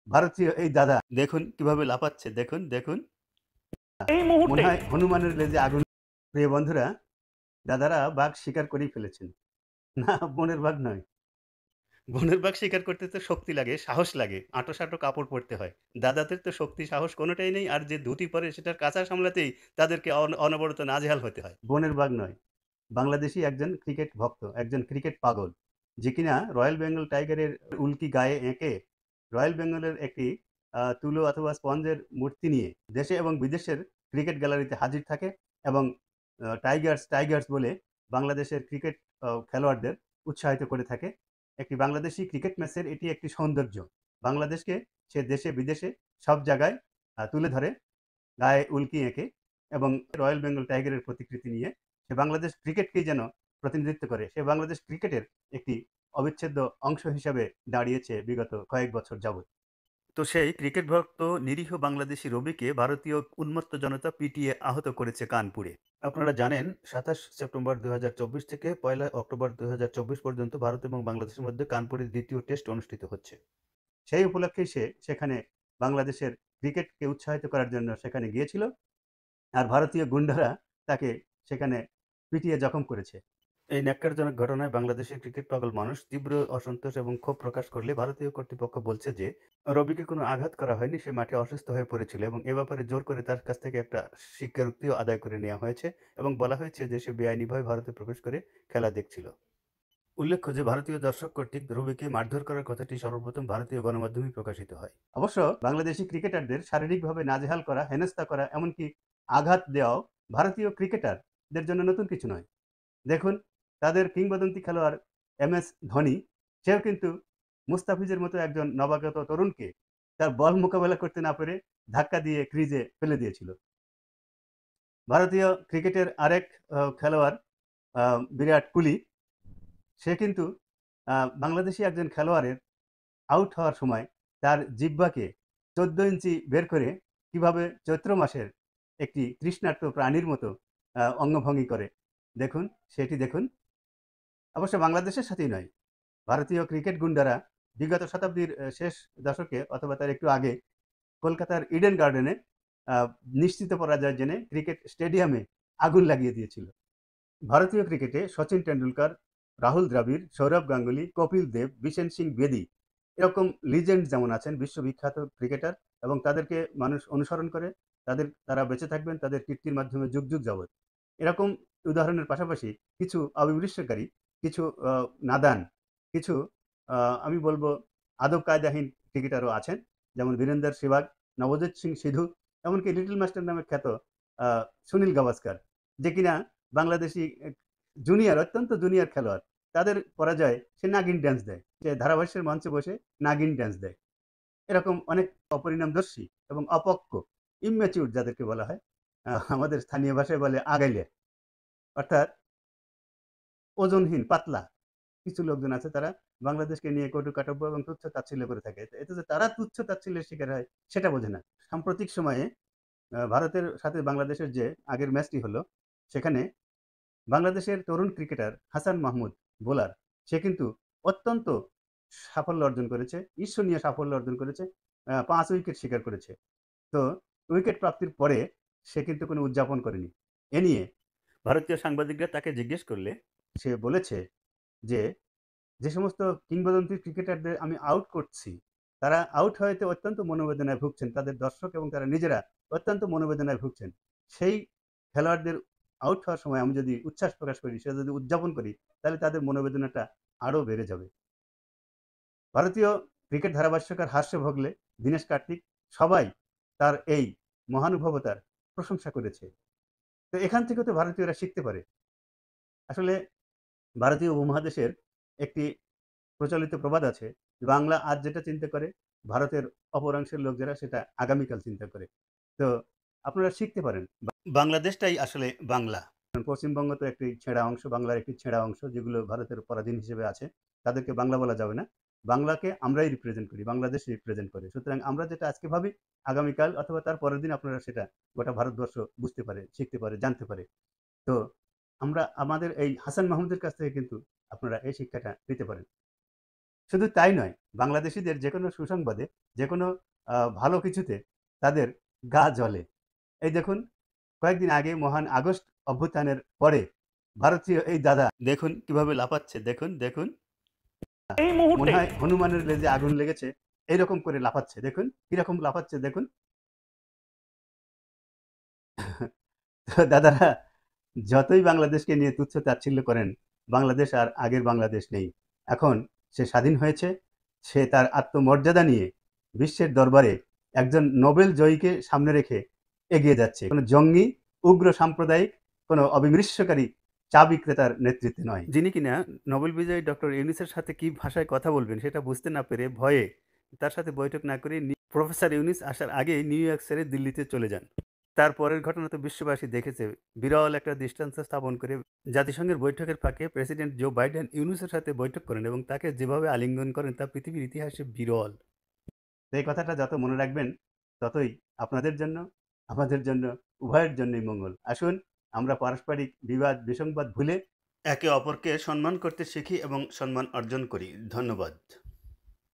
ভারতীয় এই দাদা দেখুন কিভাবে লাফাচ্ছে, দেখুন দেখুন। এই মনে মুহূর্তে হয় হনুমানের লেজে আগুন। প্রিয় বন্ধুরা, দাদারা বাঘ শিকার করেই ফেলেছেন। না, বনের বাঘ নয়। বনের বাঘ শিকার করতে তো শক্তি লাগে, সাহস লাগে, আঁটো-সাঁটো কাপড় পরতে হয়। দাদাদের তো শক্তি সাহস কোনোটাই নেই, আর যে ধুতি পরে সেটার কাঁচা সামলাতেই তাদেরকে অনবরত নাজেহাল হতে হয়। বনের বাঘ নয়, বাংলাদেশী একজন ক্রিকেট ভক্ত, একজন ক্রিকেট পাগল, যে কিনা রয়্যাল বেঙ্গল টাইগারের উল্কি গায়ে এঁকে রয়্যাল বেঙ্গলের একটি তুলো অথবা স্পঞ্জের মূর্তি নিয়ে দেশে এবং বিদেশের ক্রিকেট গ্যালারিতে হাজির থাকে এবং টাইগার্স টাইগার্স বলে বাংলাদেশের ক্রিকেট খেলোয়াড়দের উৎসাহিত করে থাকে। একটি বাংলাদেশি ক্রিকেট ম্যাচের এটি একটি সৌন্দর্য। বাংলাদেশকে সে দেশে বিদেশে সব জায়গায় তুলে ধরে গায়ে উল্কি এঁকে, এবং রয়্যাল বেঙ্গল টাইগারের প্রতিকৃতি নিয়ে সে বাংলাদেশ ক্রিকেটকেই যেন প্রতিনিধিত্ব করে। সে বাংলাদেশ ক্রিকেটের একটি অবিচ্ছেদ্য অংশ হিসাবে দাঁড়িয়েছে বিগত কয়েক বছর যাবৎ। তো সেই ক্রিকেট ভক্ত নিরীহ বাংলাদেশি রবিকে ভারতীয় উন্মত্ত জনতা পিটিয়ে আহত করেছে কানপুরে। আপনারা জানেন 27 সেপ্টেম্বর 2024 থেকে 1 অক্টোবর 2024 পর্যন্ত ভারত এবং বাংলাদেশের মধ্যে কানপুরে দ্বিতীয় টেস্ট অনুষ্ঠিত হচ্ছে। সেই উপলক্ষেই সে সেখানে বাংলাদেশের ক্রিকেটকে উৎসাহিত করার জন্য সেখানে গিয়েছিল, আর ভারতীয় গুন্ডারা তাকে সেখানে পিটিয়ে জখম করেছে। এই ন্যাক্কারজনক ঘটনায় বাংলাদেশের ক্রিকেট পাগল মানুষ তীব্র অসন্তোষ এবং ক্ষোভ প্রকাশ করলে ভারতীয় কর্তৃপক্ষ বলছে যে রবিকে কোনো আঘাত করা হয়নি, সে মাঠে অসুস্থ হয়ে পড়েছিল এবং এ ব্যাপারে জোর করে তার কাছ থেকে একটা স্বীকারোক্তিও আদায় করে নেওয়া হয়েছে এবং বলা হয়েছে যে সে বেআইনিভাবে ভারতে প্রবেশ করে খেলা দেখছিল। উল্লেখ্য যে ভারতীয় দর্শক কর্তৃক রবিকে মারধর করার কথাটি সর্বপ্রথম ভারতীয় গণমাধ্যমেই প্রকাশিত হয়। অবশ্য বাংলাদেশি ক্রিকেটারদের শারীরিকভাবে নাজেহাল করা, হেনস্থা করা, এমনকি আঘাত দেওয়াও ভারতীয় ক্রিকেটারদের জন্য নতুন কিছু নয়। দেখুন, তাদের কিংবদন্তি খেলোয়াড় এমএস ধোনি, সেও কিন্তু মুস্তাফিজের মতো একজন নবাগত তরুণকে তার বল মোকাবেলা করতে না পেরে ধাক্কা দিয়ে ক্রিজে ফেলে দিয়েছিল। ভারতীয় ক্রিকেটের আরেক খেলোয়াড় বিরাট কোহলি, সে কিন্তু বাংলাদেশি একজন খেলোয়াড়ের আউট হওয়ার সময় তার জিহ্বাকে 14 ইঞ্চি বের করে কিভাবে চৈত্র মাসের একটি তৃষ্ণার্ত প্রাণীর মতো অঙ্গভঙ্গি করে, দেখুন, সেটি দেখুন। অবশ্য বাংলাদেশের সাথেই নয়, ভারতীয় ক্রিকেট গুন্ডারা বিগত শতাব্দীর শেষ দশকে অথবা তার একটু আগে কলকাতার ইডেন গার্ডেনে নিশ্চিত পরাজয় জেনে ক্রিকেট স্টেডিয়ামে আগুন লাগিয়ে দিয়েছিল। ভারতীয় ক্রিকেটে সচিন টেন্ডুলকার, রাহুল দ্রাবিড়, সৌরভ গাঙ্গুলি, কপিল দেব, বিশেন সিং বেদি, এরকম লিজেন্ড যেমন আছেন বিশ্ববিখ্যাত ক্রিকেটার, এবং তাদেরকে মানুষ অনুসরণ করে, তারা বেঁচে থাকবেন তাদের কীর্তির মাধ্যমে যুগ যুগ যাবৎ। এরকম উদাহরণের পাশাপাশি কিছু অবিমৃষ্যকারী, কিছু নাদান, কিছু আমি বলবো আদব কায়দাহীন ক্রিকেটারও আছেন, যেমন বীরেন্দর সেহবাগ, নবজোৎ সিং সিধু, এমনকি লিটল মাস্টার নামে খ্যাত সুনীল গাভাস্কার, যে কিনা বাংলাদেশি জুনিয়র, অত্যন্ত জুনিয়র খেলোয়াড়, তাদের পরাজয়ে সে নাগিন ড্যান্স দেয়, সে ধারাভাষ্যের মঞ্চে বসে নাগিন ড্যান্স দেয়। এরকম অনেক অপরিণামদর্শী এবং অপক্ক, ইম্যাচিউর যাদেরকে বলা হয়, আমাদের স্থানীয় ভাষায় বলে আগাইলে, অর্থাৎ ওজনহীন, পাতলা কিছু লোকজন আছে, তারা বাংলাদেশকে নিয়ে কটু কাটব্য এবং তুচ্ছ তাচ্ছিল্য করে থাকে। এতে যে তারা তুচ্ছ তাচ্ছিল্যের শিকার হয় সেটা বোঝে না। সাম্প্রতিক সময়ে ভারতের সাথে বাংলাদেশের যে আগের ম্যাচটি হলো, সেখানে বাংলাদেশের তরুণ ক্রিকেটার হাসান মাহমুদ, বোলার, সে কিন্তু অত্যন্ত সাফল্য অর্জন করেছে, ঈর্ষণীয় সাফল্য অর্জন করেছে, 5 উইকেট শিকার করেছে। তো উইকেট প্রাপ্তির পরে সে কিন্তু কোনো উদযাপন করেনি। এ নিয়ে ভারতীয় সাংবাদিকরা তাকে জিজ্ঞেস করলে সে বলেছে যে, যে সমস্ত কিংবদন্তি ক্রিকেটারদের আমি আউট করছি, তারা আউট হইতে অত্যন্ত মনোবেদনায় ভুগছেন, তাদের দর্শক এবং তারা নিজেরা অত্যন্ত মনোবেদনায় ভুগছেন। সেই খেলোয়াড়দের আউট হওয়ার সময় আমি যদি উচ্ছ্বাস প্রকাশ করি, সেটা যদি উদযাপন করি, তাহলে তাদের মনোবেদনাটা আরও বেড়ে যাবে। ভারতীয় ক্রিকেট ধারাভাষ্যকার হাস্য ভোগলে, দীনেশ কার্তিক, সবাই তার এই মহানুভবতার প্রশংসা করেছে। তো এখান থেকেও তো ভারতীয়রা শিখতে পারে। আসলে ভারতীয় উপমহাদেশের একটি প্রচলিত প্রবাদ আছে, বাংলা আজ যেটা চিন্তা করে, ভারতের অপরাংশের লোক যারা সেটা আগামীকাল চিন্তা করে। তো আপনারা শিখতে পারেন। বাংলাদেশটাই আসলে বাংলা। পশ্চিমবঙ্গ তো একটি ছেঁড়া অংশ, বাংলার একটি ছেঁড়া অংশ, যেগুলো ভারতের পরাধীন হিসেবে আছে, তাদেরকে বাংলা বলা যাবে না। বাংলাকে আমরাই রিপ্রেজেন্ট করি, বাংলাদেশ রিপ্রেজেন্ট করে। সুতরাং আমরা যেটা আজকে ভাবি, আগামীকাল অথবা তার পরের দিন আপনারা সেটা গোটা ভারতবর্ষ বুঝতে পারে, শিখতে পারে, জানতে পারে। তো আমরা আমাদের এই হাসান মাহমুদের কাছ থেকে কিন্তু আপনারা এই শিক্ষাটা নিতে পারেন। শুধু তাই নয়, বাংলাদেশীদের যেকোনো সুসংবাদে, যেকোনো ভালো কিছুতে তাদের গা জ্বলে। এই দেখুন, কয়েকদিন আগে মহান আগস্ট অভ্যুত্থানের পরে ভারতীয় এই দাদা দেখুন কিভাবে লাফাচ্ছে, দেখুন, দেখুন। এই মনে মুহূর্তে হয় হনুমানের লেজে আগুন লেগেছে, এইরকম করে লাফাচ্ছে। দেখুন, কিরকম লাফাচ্ছে দেখুন। তো দাদারা যতই বাংলাদেশকে নিয়ে তুচ্ছ-তাচ্ছিল্য করেন, বাংলাদেশ আর আগের বাংলাদেশ নেই। এখন সে স্বাধীন হয়েছে, সে তার আত্মমর্যাদা নিয়ে বিশ্বের দরবারে একজন নোবেল জয়ীকে সামনে রেখে এগিয়ে যাচ্ছে। কোনো জঙ্গি, উগ্র সাম্প্রদায়িক, কোনো অবিমৃষ্যকারী চা বিক্রেতার নেতৃত্বে নয়। যিনি কিনা নোবেল বিজয়ী ডক্টর ইউনূসের সাথে কি ভাষায় কথা বলবেন সেটা বুঝতে না পেরে ভয়ে তার সাথে বৈঠক না করে প্রফেসর ইউনূস আসার আগেই নিউ ইয়র্ক ছেড়ে দিল্লিতে চলে যান। তার পরের ঘটনা তো বিশ্ববাসী দেখেছে। বিরল একটা দৃষ্টান্ত স্থাপন করে জাতিসংঘের বৈঠকের ফাঁকে প্রেসিডেন্ট জো বাইডেন ইউনূসের সাথে বৈঠক করেন এবং তাকে যেভাবে আলিঙ্গন করেন তা পৃথিবীর ইতিহাসে বিরল। এই কথাটা যত মনে রাখবেন ততই আপনাদের জন্য, আমাদের জন্য, উভয়ের জন্যই মঙ্গল। আসুন আমরা পারস্পরিক বিবাদ বিসংবাদ ভুলে একে অপরকে সম্মান করতে শিখি এবং সম্মান অর্জন করি। ধন্যবাদ।